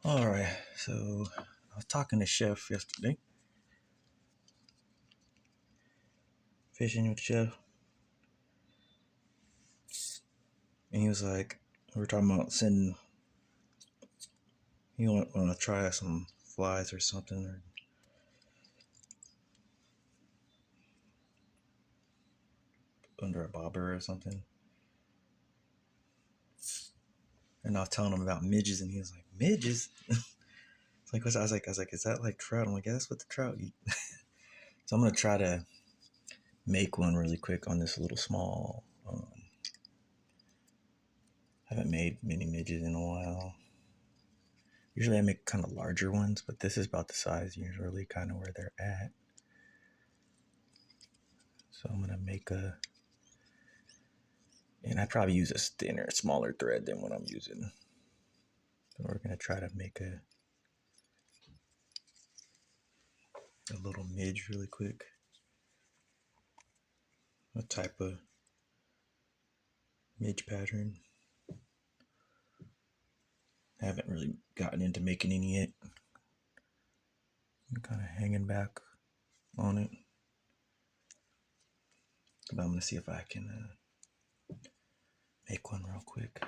All right, so I was talking to Chef yesterday, fishing with Chef, and he was like, we were talking about sending, you want to try some flies or something, or under a bobber or something. And I was telling him about midges, and he was like, midges? It's like, I was like, is that like trout? I'm like, yeah, that's what the trout eat. So I'm gonna try to make one really quick on this little small. I haven't made many midges in a while. Usually I make kind of larger ones, but this is about the size usually, kind of where they're at. So I'm gonna make a, and I probably use a thinner, smaller thread than what I'm using. So we're gonna try to make a little midge really quick. A type of midge pattern. I haven't really gotten into making any yet. I'm kind of hanging back on it. But I'm gonna see if I can make one real quick.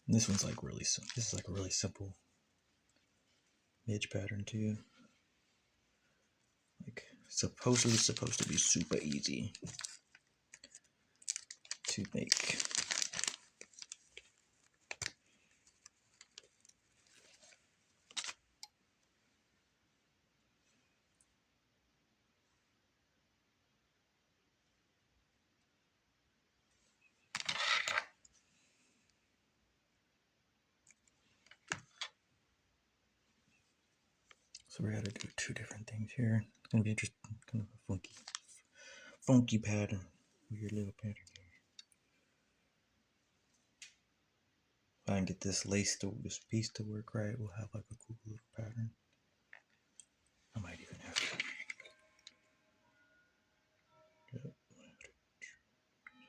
And this one's like really simple. This is like a really simple midge pattern too. Like supposedly supposed to be super easy to make. So we're gonna do two different things here. It's gonna be interesting, kind of a funky pattern, weird little pattern here. If I can get this this piece to work right, we'll have like a cool little pattern. I might even have to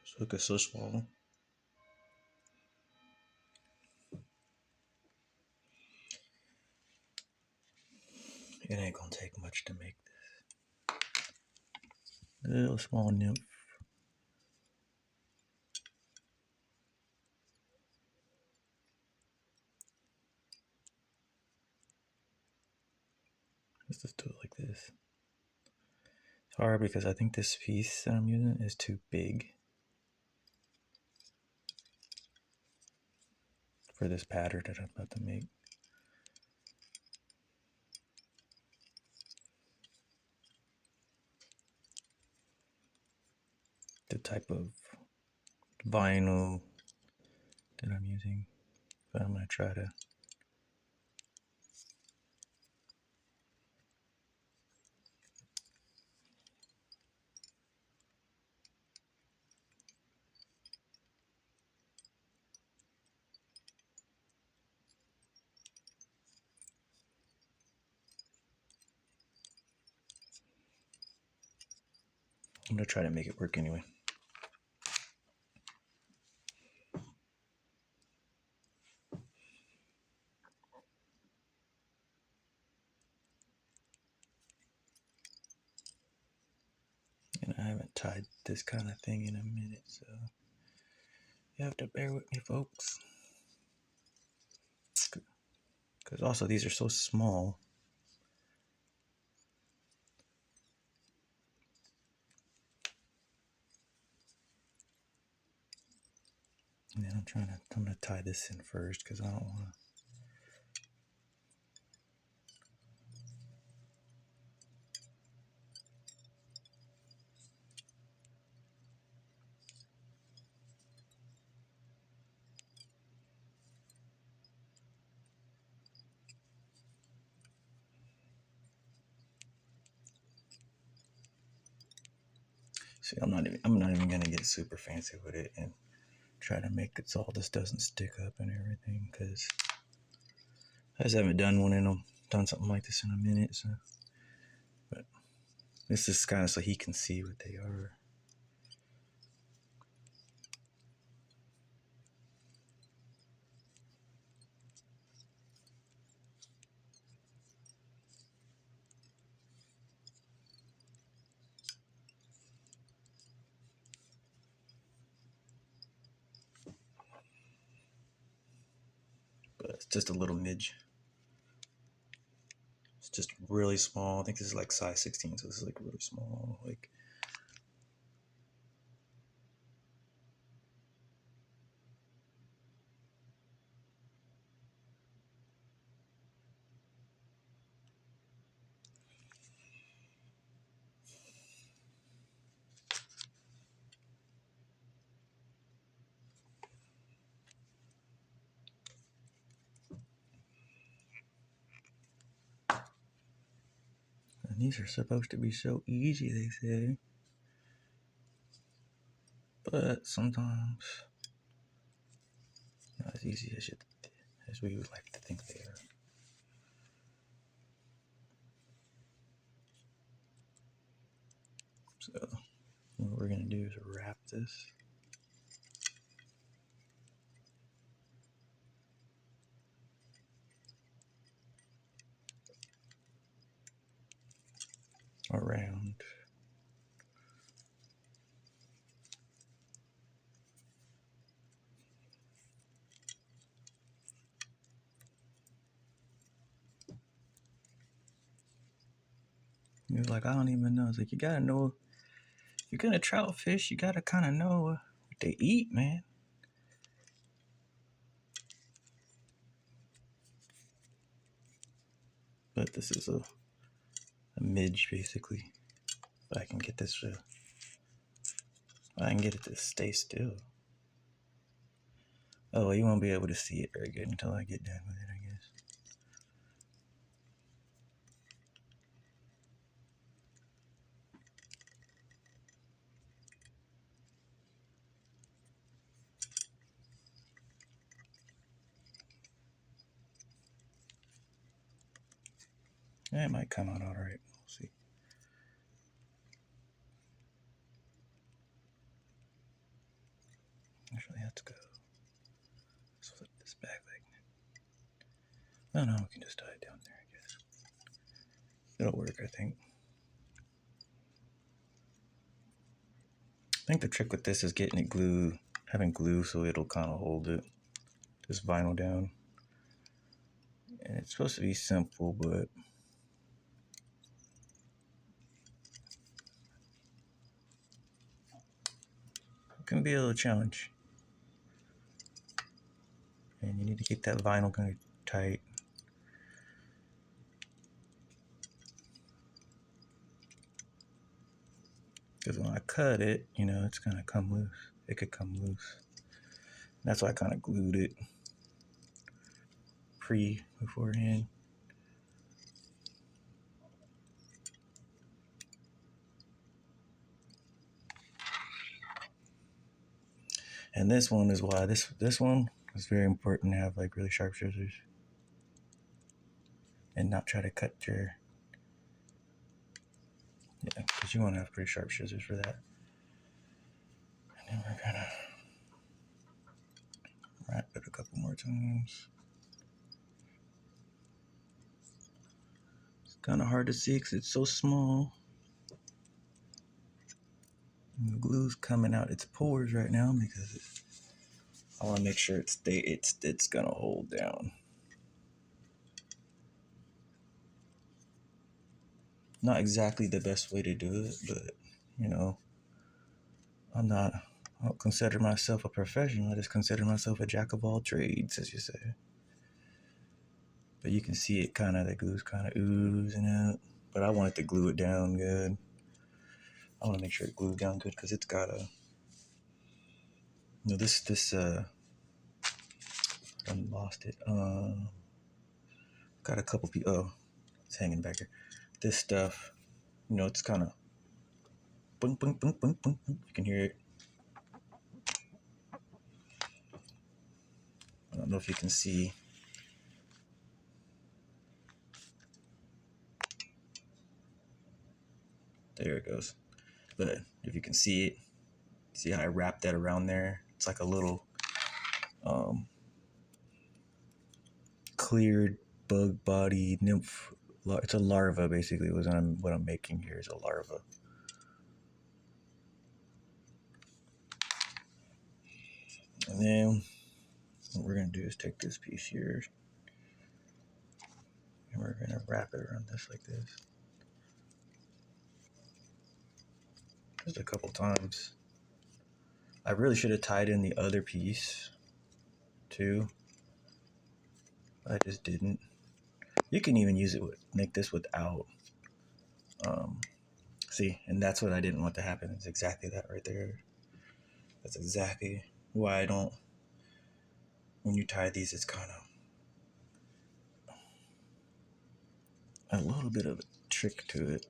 just hook a Swiss wall. It ain't gonna take much to make this little small nymph. Let's just do it like this. It's hard because I think this piece that I'm using is too big for this pattern that I'm about to make. The type of vinyl that I'm using, but I'm gonna try to make it work anyway. And I haven't tied this kind of thing in a minute, so you have to bear with me, folks. Because also these are so small. And then I'm gonna tie this in first because I don't want to. See, I'm not even gonna get super fancy with it and try to make it so all this doesn't stick up and everything, because I just haven't done something like this in a minute. So, but this is kind of so he can see what they are. It's just a little midge. It's just really small. I think this is like size 16, so this is like really small. Like, and these are supposed to be so easy, they say. But sometimes not as easy as we would like to think they are. So what we're gonna do is wrap this. Around. He was like, I don't even know. It's like, you gotta know, if you're gonna trout fish, you gotta kind of know what they eat, man. But this is a midge, basically. If I can get this, I can get it to stay still. Oh, well, you won't be able to see it very good until I get done with it, I guess. Yeah, it might come out all right. We'll see. Actually, let's go. Let's flip this back like. Oh no, we can just tie it down there, I guess. It'll work, I think. I think the trick with this is getting it glue, having glue so it'll kind of hold it, this vinyl down. And it's supposed to be simple, but it can be a little challenge. And you need to keep that vinyl kind of tight. Because when I cut it, you know, it's gonna come loose. It could come loose. That's why I kind of glued it beforehand. And this one is why this one is very important to have like really sharp scissors and not try to cut your, yeah, because you want to have pretty sharp scissors for that. And then we're gonna wrap it a couple more times. It's kind of hard to see because it's so small. And the glue's coming out its pores right now because I want to make sure it's gonna hold down. Not exactly the best way to do it, but you know, I don't consider myself a professional. I just consider myself a jack of all trades, as you say. But you can see it kind of, the glue's kind of oozing out. But I want it to glue it down good. I want to make sure it glues down good because it's got a, you know, I lost it. Got a couple people. Oh, it's hanging back here. This stuff, you know, it's kind of boom, boom, boom, boom, boom. You can hear it. I don't know if you can see. There it goes. But if you can see it, see how I wrapped that around there? It's like a little cleared bug body nymph. It's a larva, basically. What I'm making here is a larva. And then what we're gonna do is take this piece here, And we're gonna wrap it around this like this. Just a couple times. I really should have tied in the other piece too. I just didn't. You can even use it with, make this without. See, and that's what I didn't want to happen. It's exactly that right there. That's exactly why I don't. When you tie these, it's kind of a little bit of a trick to it.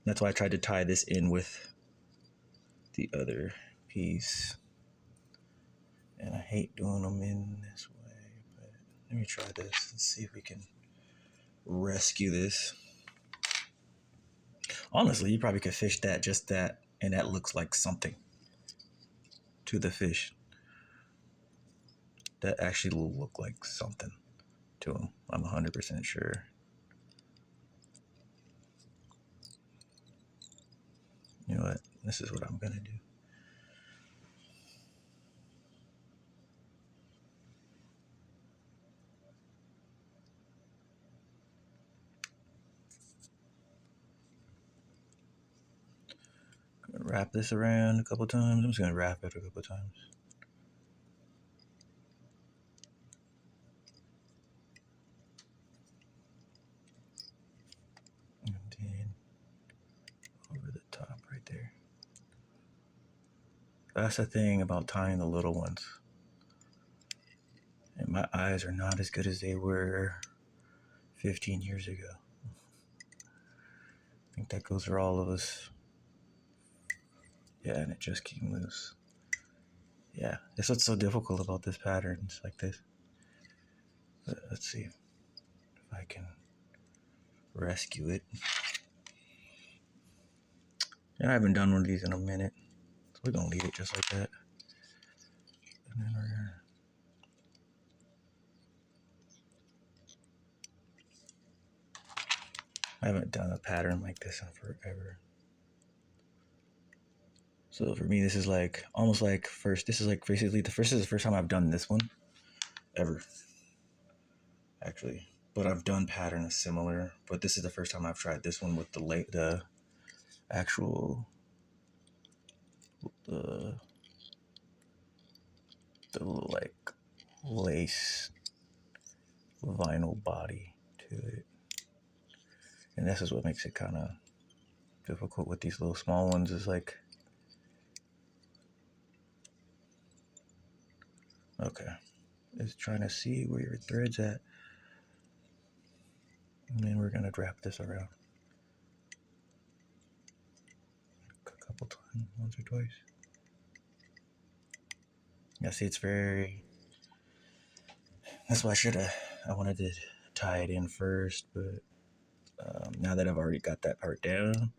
That's why I tried to tie this in with the other piece. And I hate doing them in this way, but let me try this and see if we can rescue this. Honestly, you probably could fish that, just that, and that looks like something to the fish. That actually will look like something to him. I'm 100% sure. You know what? This is what I'm gonna do. I'm gonna wrap this around a couple times. I'm just gonna wrap it a couple times. And then over the top right there. That's the thing about tying the little ones. And my eyes are not as good as they were 15 years ago. I think that goes for all of us. Yeah, and it just came loose. Yeah, that's what's so difficult about this pattern. It's like this. But let's see if I can rescue it. And I haven't done one of these in a minute, so we're gonna leave it just like that. And then we're gonna. I haven't done a pattern like this in forever. So for me, this is like almost like first. This is like basically this is the first time I've done this one ever, actually. But I've done patterns similar. But this is the first time I've tried this one with the actual the like lace vinyl body to it, and this is what makes it kind of difficult with these little small ones. Is like, okay, it's trying to see where your thread's at, and then we're gonna wrap this around a couple times, once or twice. Yeah, see, it's very. That's why I wanted to tie it in first, but now that I've already got that part down,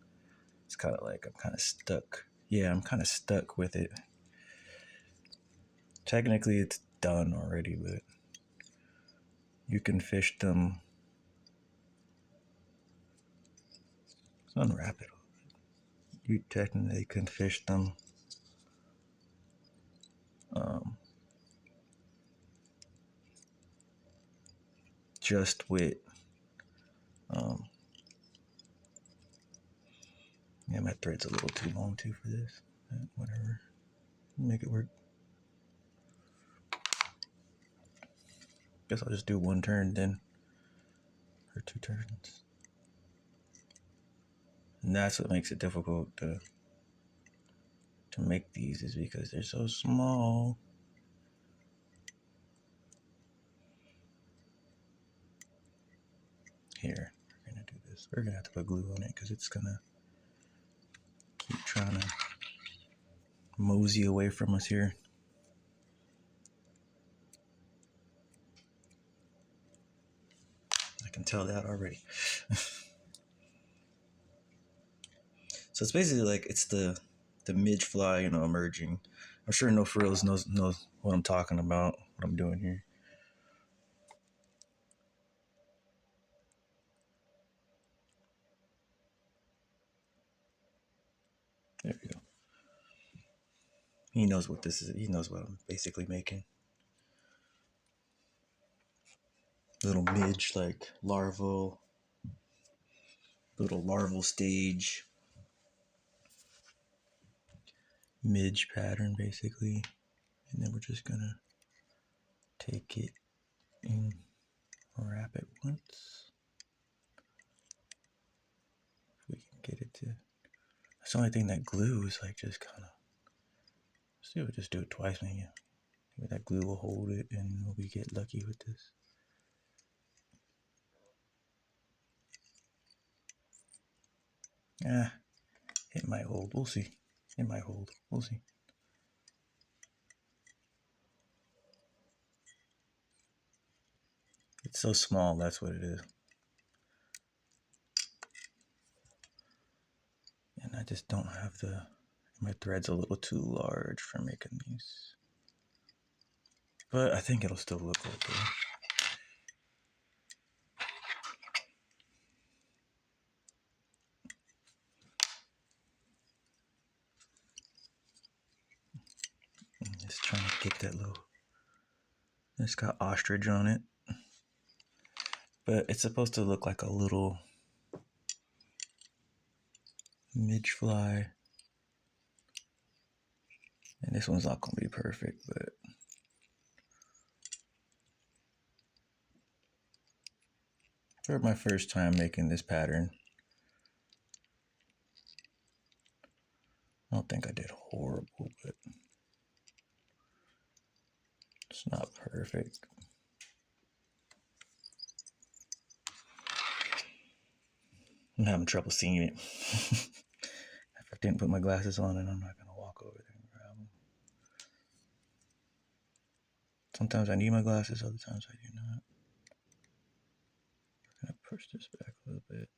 it's kind of like I'm kind of stuck. Yeah, I'm kind of stuck with it. Technically, it's done already, but you can fish them. Let's unwrap it. You technically can fish them just with yeah, my thread's a little too long too for this, but whatever, make it work. Guess I'll just do one turn then, or two turns, and that's what makes it difficult to make these, is because they're so small. Here, we're gonna do this. We're gonna have to put glue on it because it's gonna keep trying to mosey away from us here. I can tell that already. So it's basically like it's the midge fly, emerging. I'm sure No Frills knows what I'm talking about, what I'm doing here. There we go. He knows what this is. He knows what I'm basically making. little midge, like larval, little larval stage midge pattern basically. And then we're just gonna take it and wrap it once. If we can get it to, that's the only thing that glue is like just kind of, see, we'll just do it twice maybe. Maybe that glue will hold it and we get lucky with this. Ah, it might hold. We'll see. It might hold. We'll see. It's so small, that's what it is. And I just don't have the, my thread's a little too large for making these. But I think it'll still look okay. I'm just trying to get that little, it's got ostrich on it. But it's supposed to look like a little midge fly. And this one's not gonna be perfect, but for my first time making this pattern, I don't think I did horrible, but it's not perfect. I'm having trouble seeing it. If I didn't put my glasses on, and I'm not gonna walk over there and grab them. Sometimes I need my glasses, other times I do not. I'm gonna push this back a little bit.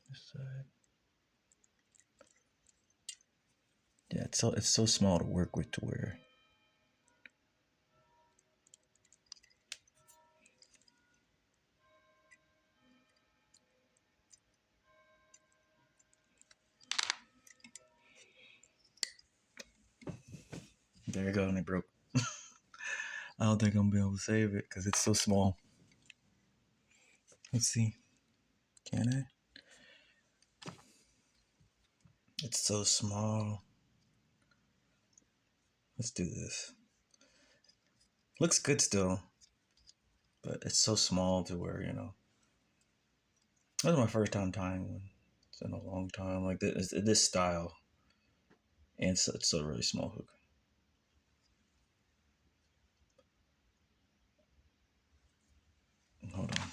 This side. Yeah, it's so small to work with to where. There you go, and it broke. I don't think I'm gonna be able to save it because it's so small. Let's see. Can I? It's so small. Let's do this. Looks good still, but it's so small to where, you know. This is my first time tying one. It's in a long time. Like this style. And so it's a really small hook. Hold on.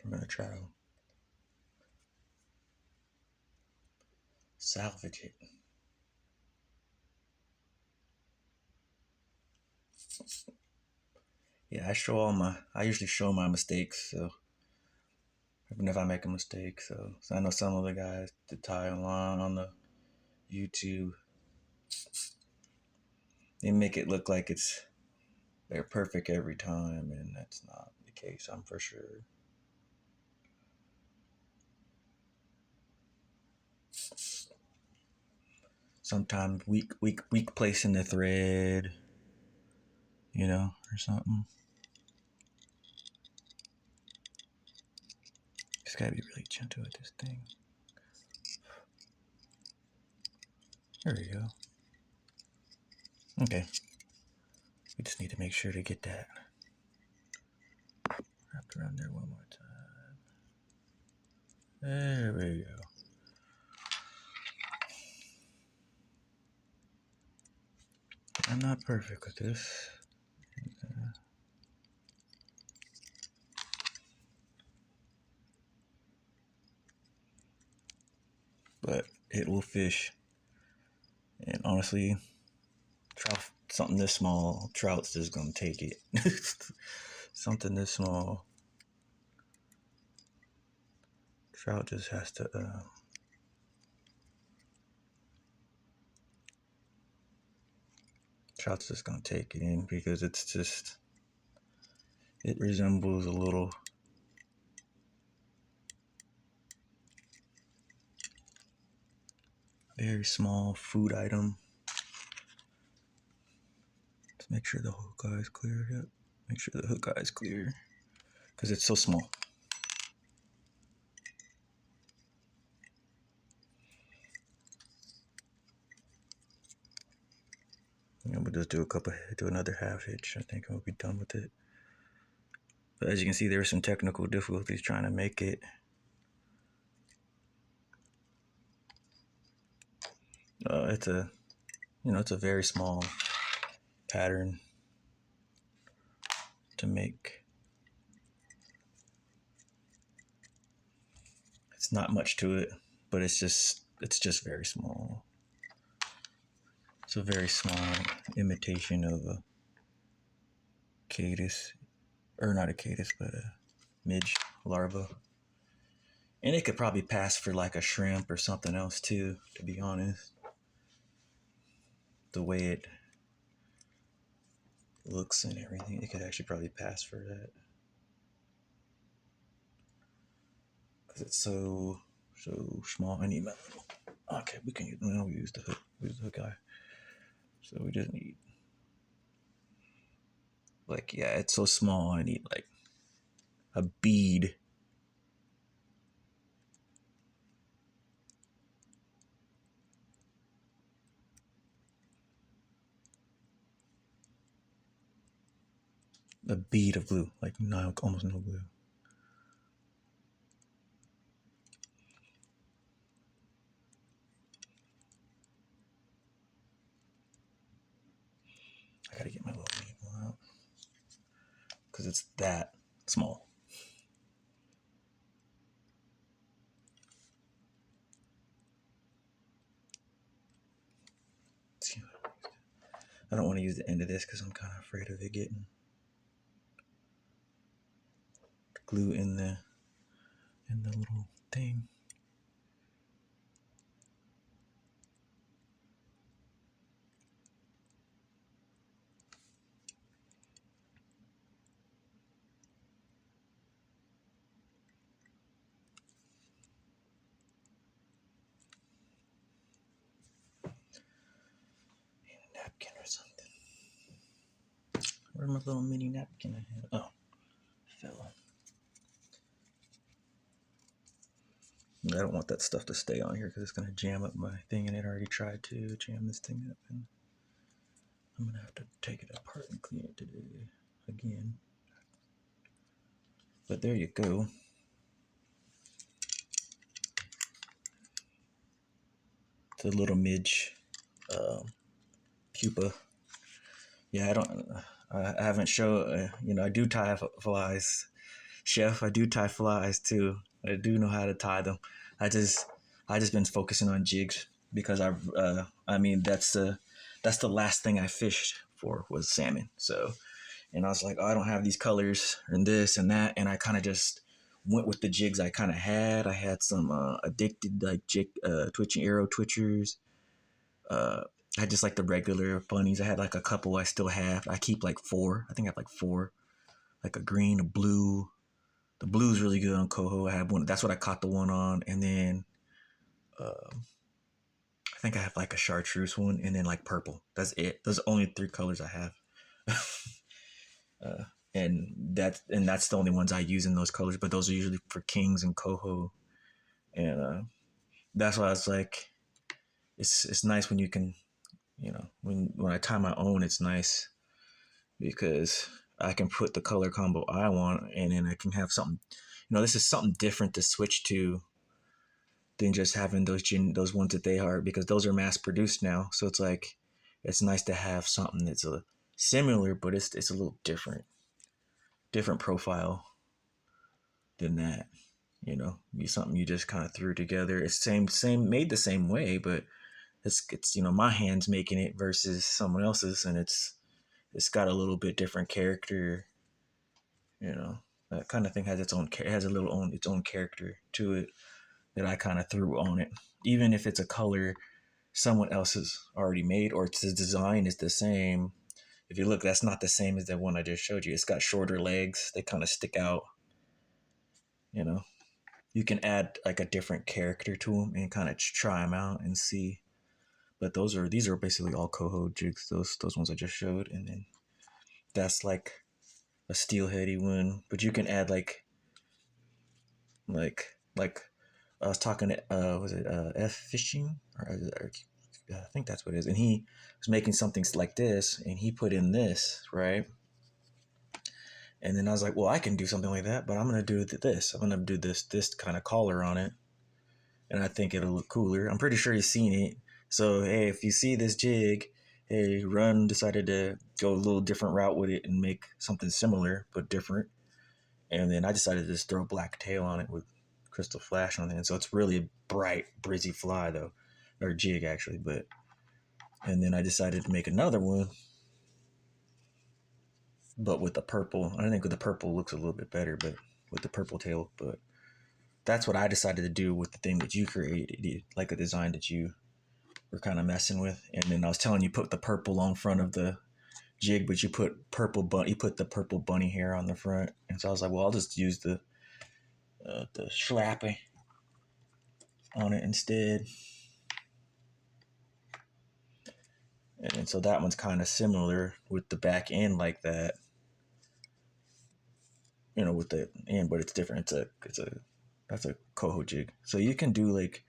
I'm gonna try to salvage it. Yeah, I usually show my mistakes, so even if I make a mistake, so I know some of the guys that tie along on the YouTube, they make it look like they're perfect every time, and that's not the case, I'm for sure. Sometimes weak placing the thread, you know, or something. Just gotta be really gentle with this thing. There we go. Okay. We just need to make sure to get that wrapped around there one more time. There we go. I'm not perfect with this. But it will fish. And honestly, trout, something this small, trout's just gonna take it. Something this small, trout just has to. Trout's just gonna take it in because it's just. It resembles a little. Very small food item. Let's make sure the hook eye is clear. Yep. Make sure the hook eye is clear because it's so small. And we'll just do another half hitch. I think we'll be done with it. But as you can see, there were some technical difficulties trying to make it. It's a very small pattern to make. It's not much to it, but it's just very small. It's a very small imitation of a caddis, or not a caddis, but a midge larva. And it could probably pass for like a shrimp or something else too, to be honest. The way it looks and everything, it could actually probably pass for that. Because it's so small. I need my little... Okay, we can use the hook. Use the hook eye. So we just need... Like, yeah, it's so small. I need like a bead. A bead of glue, like almost no glue. I gotta get my little needle out because it's that small. I don't want to use the end of this because I'm kind of afraid of it getting glue in the little thing. Napkin or something. Where's my little mini napkin I had? Oh, fell. I don't want that stuff to stay on here because it's gonna jam up my thing, and it already tried to jam this thing up, and I'm gonna have to take it apart and clean it today again. But there you go. It's a little midge pupa. Yeah, I haven't showed. I do tie flies, chef. I do tie flies too. I do know how to tie them. I just been focusing on jigs because I mean that's the last thing I fished for was salmon. So, and I was like, oh, I don't have these colors and this and that, and I kind of just went with the jigs I kind of had. I had some addicted like jig twitching arrow twitchers. Uh, I just like the regular bunnies. I had like a couple I still have. I keep like four. I think I have like four, like a green, a blue. The blue's really good on coho. I have one. That's what I caught the one on, and then I think I have like a chartreuse one, and then like purple. That's it. Those are the only three colors I have. uh, and that's the only ones I use in those colors. But those are usually for kings and coho, and that's why I was like, it's nice when you can, when I tie my own, it's nice because I can put the color combo I want, and then I can have something. This is something different to switch to than just having those ones that they are, because those are mass produced now. So it's like it's nice to have something that's a similar, but it's a little different profile than that. Something you just kind of threw together. It's same made the same way, but it's my hands making it versus someone else's, and it's got a little bit different character. That kind of thing has its own character to it that I kind of threw on it, even if it's a color someone else has already made, or it's the design is the same. If you look, that's not the same as the one I just showed you. It's got shorter legs. They kind of stick out. You can add like a different character to them and kind of try them out and see But these are basically all coho jigs. Those ones I just showed, and then that's like a steelheady one. But you can add like I was talking to was it F fishing or I think that's what it is, and he was making something like this, and he put in this right. And then I was like, well, I can do something like that, but I'm gonna do this. I'm gonna do this kind of collar on it, and I think it'll look cooler. I'm pretty sure he's seen it. So hey, if you see this jig, hey, Run decided to go a little different route with it and make something similar but different. And then I decided to just throw a black tail on it with crystal flash on it. And so it's really a bright, brizzy fly though, or jig actually. And then I decided to make another one, but with the purple. I think with the purple looks a little bit better, but with the purple tail. But that's what I decided to do with the thing that you created, like a design that you were kind of messing with. And then I was telling you put the purple on front of the jig, but you put the purple bunny hair on the front. And so I was like, well, I'll just use the schlappy on it instead. And so that one's kind of similar with the back end like that, with the end, but it's different. That's a coho jig. So you can do like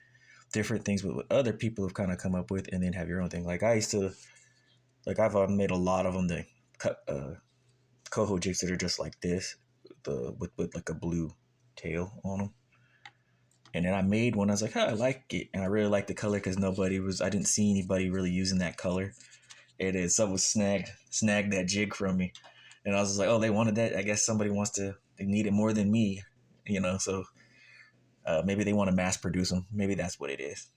different things with what other people have kind of come up with, and then have your own thing. Like I used to, like I've made a lot of them. They cut coho jigs that are just like this, with like a blue tail on them. And then I made one. I was like, oh, I like it, and I really like the color because I didn't see anybody really using that color. And then someone snagged that jig from me, and I was just like, oh, they wanted that. I guess they need it more than me, So maybe they want to mass produce them. Maybe that's what it is.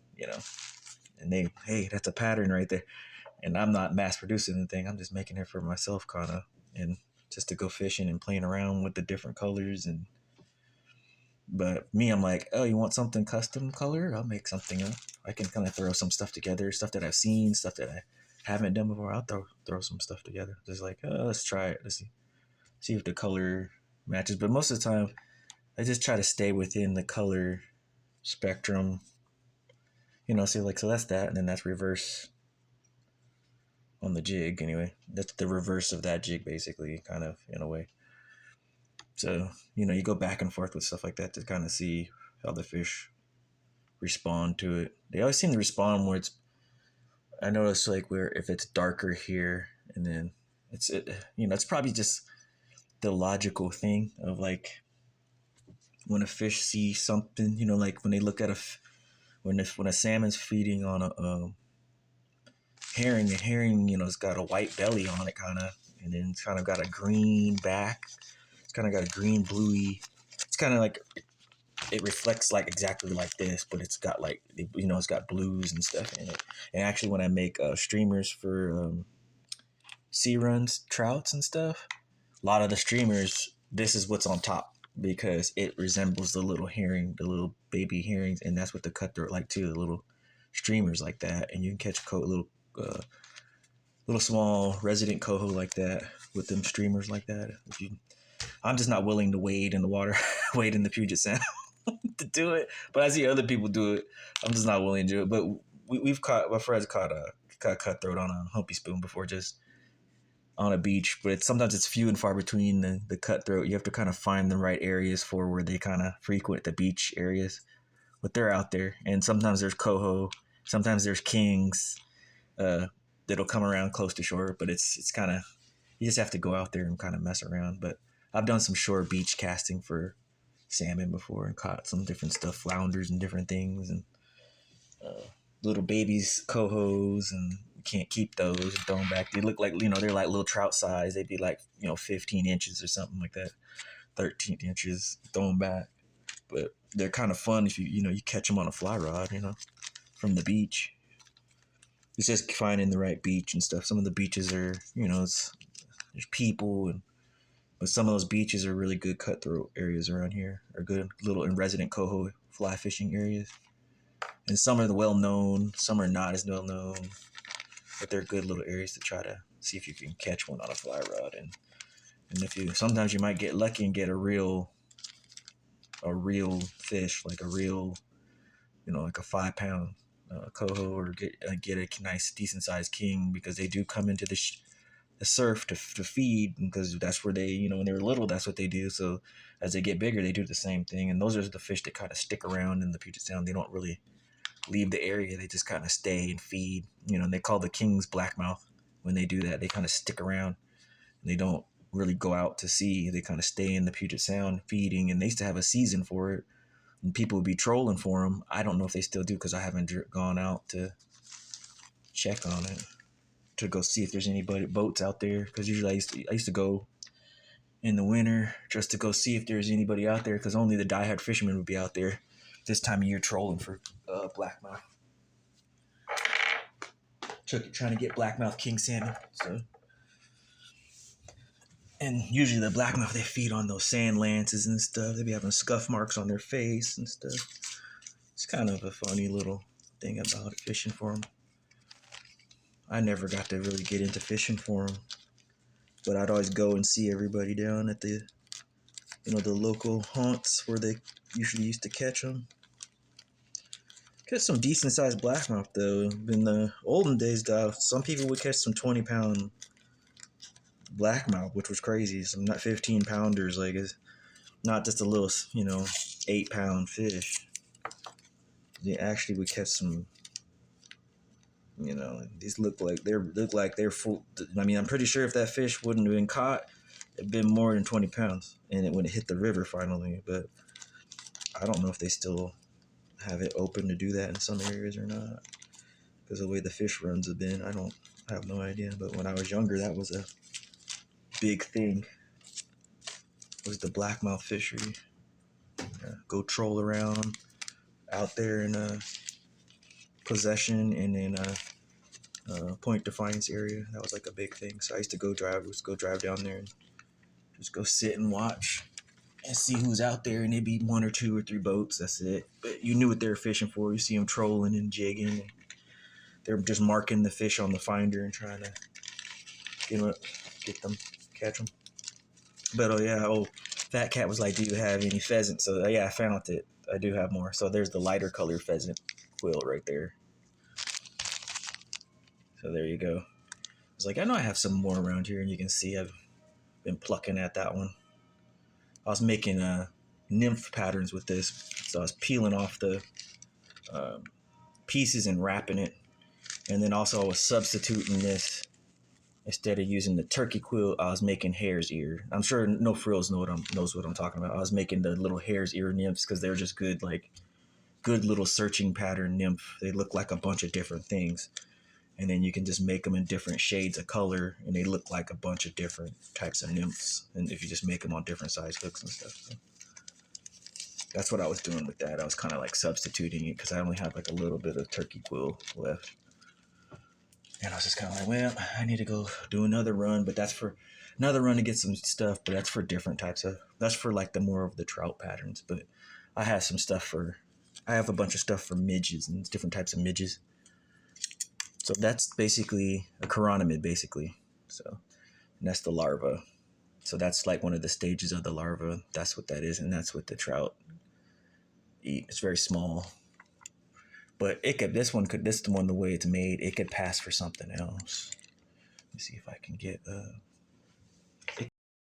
And hey, that's a pattern right there. And I'm not mass producing anything. I'm just making it for myself, kind of, and just to go fishing and playing around with the different colors. But me, I'm like, oh, you want something custom color? I'll make something up. I can kind of throw some stuff together, stuff that I've seen, stuff that I haven't done before. I'll throw some stuff together. Just like, oh, let's try it. Let's see if the color matches. But most of the time, I just try to stay within the color spectrum. So that's that, and then that's reverse on the jig anyway. That's the reverse of that jig, basically, kind of, in a way. So, you go back and forth with stuff like that to kind of see how the fish respond to it. They always seem to respond where I notice like where if it's darker here, and then it's probably just the logical thing of like when a fish sees something, like when they look at when a salmon's feeding on a herring, the herring, it's got a white belly on it kind of, and then it's kind of got a green back. It's kind of got a green bluey. It's kind of like it reflects like exactly like this, but it's got like it's got blues and stuff in it. And actually, when I make streamers for sea runs, trouts and stuff, a lot of the streamers, this is what's on top because it resembles the little herring, the little baby herrings, and that's what the cutthroat like too. The little streamers like that, and you can catch little small resident coho like that with them streamers like that. I'm just not willing to wade in the water, wade in the Puget Sound to do it. But I see other people do it. I'm just not willing to do it. But my friends caught cutthroat on a humpy spoon before, just on a beach. But sometimes it's few and far between the cutthroat. You have to kind of find the right areas for where they kind of frequent the beach areas. But they're out there. And sometimes there's coho. Sometimes there's kings that'll come around close to shore. But it's kind of, you just have to go out there and kind of mess around. But I've done some shore beach casting for salmon before and caught some different stuff, flounders and different things, and little babies, cohos, and you can't keep those and throw them back. They look like, they're like little trout size. They'd be like, 15 inches or something like that, 13 inches, throw them back. But they're kind of fun if you catch them on a fly rod, from the beach. It's just finding the right beach and stuff. Some of the beaches are, there's people, but some of those beaches are really good cutthroat areas around here, or good little and resident coho fly fishing areas. And some are well known, some are not as well known, but they're good little areas to try to see if you can catch one on a fly rod. And sometimes you might get lucky and get a real fish, like a real, like a 5 pound coho or get a nice decent sized king, because they do come into the surf to feed, because that's where they, when they were little, that's what they do. So as they get bigger, they do the same thing. And those are the fish that kind of stick around in the Puget Sound. They don't really leave the area. They just kind of stay and feed. And they call the kings blackmouth when they do that. They kind of stick around. They don't really go out to sea. They kind of stay in the Puget Sound feeding. And they used to have a season for it, and people would be trolling for them. I don't know if they still do, because I haven't gone out to check on it, to go see if there's any boats out there. Because usually I used to go in the winter just to go see if there's anybody out there, because only the diehard fishermen would be out there this time of year trolling for blackmouth. Trying to get blackmouth king salmon. So, and usually the blackmouth, they feed on those sand lances and stuff. They be having scuff marks on their face and stuff. It's kind of a funny little thing about it, fishing for them. I never got to really get into fishing for them, but I'd always go and see everybody down at the, the local haunts where they usually used to catch them. Catch some decent sized blackmouth though. In the olden days, though, some people would catch some 20-pound blackmouth, which was crazy. Some not 15-pounders, like it's not just a little, 8-pound fish. They actually would catch some. These look like they're full. I mean, I'm pretty sure if that fish wouldn't have been caught, it'd been more than 20 pounds, and it would have hit the river finally. But I don't know if they still have it open to do that in some areas or not, because the way the fish runs have been. I have no idea. But when I was younger, that was a big thing. Was the blackmouth fishery? Go troll around out there in Possession and in Point Defiance area. That was like a big thing. So I used to go drive down there and just go sit and watch and see who's out there. And it'd be 1 or 2 or 3 boats. That's it. But you knew what they were fishing for. You see them trolling and jigging. And they're just marking the fish on the finder and trying to catch them. But Fat Cat was like, "Do you have any pheasant?" So yeah, I found it. I do have more. So there's the lighter color pheasant quill right there. So there you go. I was like, I know I have some more around here, and you can see I've been plucking at that one. I was making nymph patterns with this, so I was peeling off the pieces and wrapping it, and then also I was substituting this. Instead of using the turkey quill, I was making hare's ear. I'm sure No Frills knows what I'm talking about. I was making the little hare's ear nymphs because they're just good little searching pattern nymph. They look like a bunch of different things. And then you can just make them in different shades of color, and they look like a bunch of different types of nymphs. And if you just make them on different size hooks and stuff. So that's what I was doing with that. I was kind of like substituting it because I only had like a little bit of turkey quill left. And I was just kind of like, well, I need to go do another run, but that's for another run to get some stuff, but that's for different types of, that's for like the more of the trout patterns. But I have some stuff I have a bunch of stuff for midges and different types of midges. So that's basically a chironomid, basically. So, and that's the larva. So that's like one of the stages of the larva. That's what that is, and that's what the trout eat. It's very small. But this one, the way it's made, it could pass for something else. Let me see if I can get